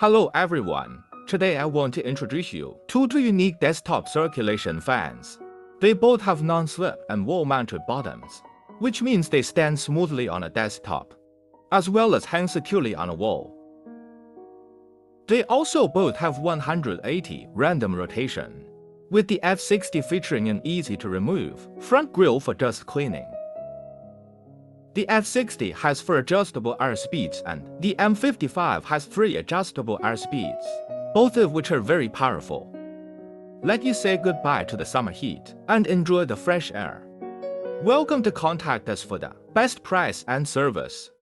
Hello everyone, today I want to introduce you to two unique desktop circulation fans. They both have non-slip and wall-mounted bottoms, which means they stand smoothly on a desktop, as well as hang securely on a wall. They also both have 180 random rotation, with the F60 featuring an easy-to-remove front grille for dust cleaning. The F60 has 4 adjustable air speeds and the M55 has 3 adjustable air speeds, both of which are very powerful. Let you say goodbye to the summer heat and enjoy the fresh air. Welcome to contact us for the best price and service.